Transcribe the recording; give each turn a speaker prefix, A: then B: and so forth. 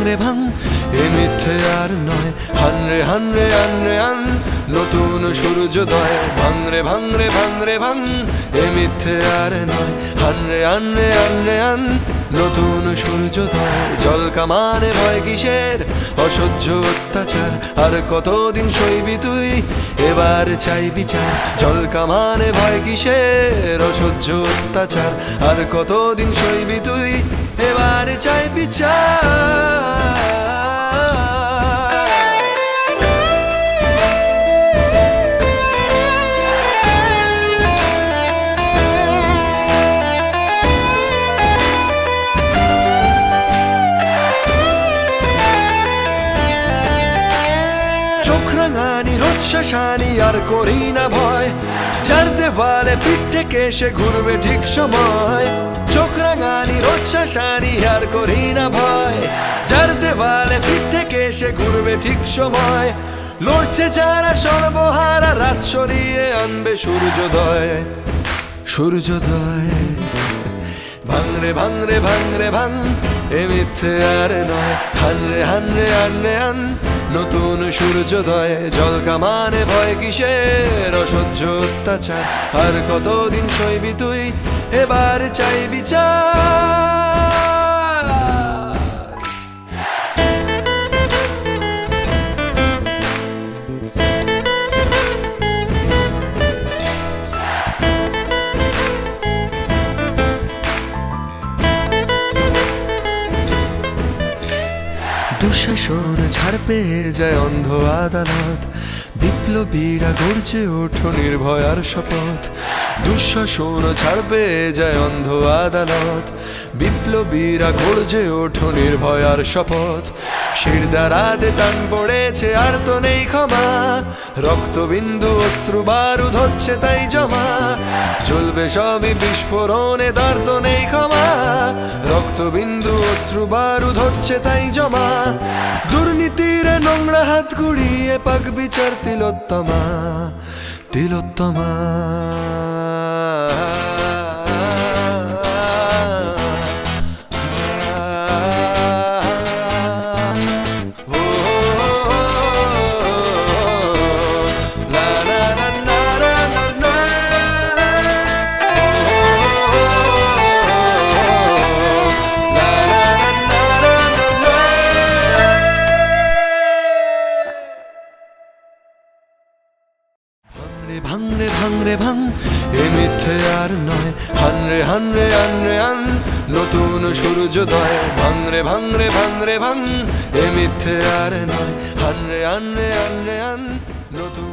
A: রে ভাঙ এ মিথ্যে আর নয়, হান রে হান রে আন রে আন নতুন সূর্যোদয়। ভাঙ রে ভাঙ রে ভাঙ রে ভাঙ এ মিথ্যে আর নয়, হান রে আন রে আন রে আন নতুন সূর্যোদয়। জল কামানে ভয় কিসের অসহ্য অত্যাচার, আর কতদিন সইবি তুই এবার চাই বিচার। জল কামানে ভয় কিসের অসহ্য অত্যাচার, আর কতদিন সইবি তুই এবার চাই বিচার। চোখ রাঙানি রোৎসাসানি আর করি না ভয়, যার দেওয়ালে পিঠ থেকে সে ঘুরবে ঠিক সময়। চোখ রাঙানি রোৎসাসানি আর করি না ভয়, যার দেওয়ালে পিঠ থেকে সে ঘুরবে ঠিক সময়। লড়ছে যারা সর্বহারা, রাত সরিয়ে আনবে সূর্যোদয় সূর্যোদয়। ভাঙ রে ভাঙ রে ভাঙ রে ভাঙ এ মিথ্যে আর নয়, হান রে হান রে আন রে আন নতুন সূর্যোদয়। জল কামানে ভয় কিসের অসহ্য অত্যাচার, আর কতদিন সইবি তুই এবার চাই বিচার। দুঃশাসন ছাড় পেয়ে যায় অন্ধ আদালত, বিপ্লবীরা গর্জে ওঠো নির্ভয় আর শপথ। দুঃশাসন ছাড় পেয়ে যায় অন্ধ আদালত, বিপ্লবীরা গর্জে ওঠো নির্ভয় আর শপথ। শিরদাঁড়াতে টান পড়েছে আর তো নেই ক্ষমা, রক্তবিন্দু অশ্রু বারুদ হচ্ছে তাই জমা। জ্বলবে সবই বিস্ফোরণে তার তো নেই ক্ষমা, রক্তবিন্দু অশ্রু বারুদ হচ্ছে তাই জমা। দুর্নীতির নোংরা হাত গুড়িয়ে পাক বিচার তিলোত্তমা তিলোত্তমা। ভাঙ রে ভাঙ রে ভাঙ এ মিথ্যে আর নয়, হান রে হান রে আন রে আন নতুন সূর্যোদয়। ভাঙ রে ভাঙ রে ভাঙ রে ভাঙ এ মিথ্যে আর নয়, হান রে আন রে আন রে আন নতুন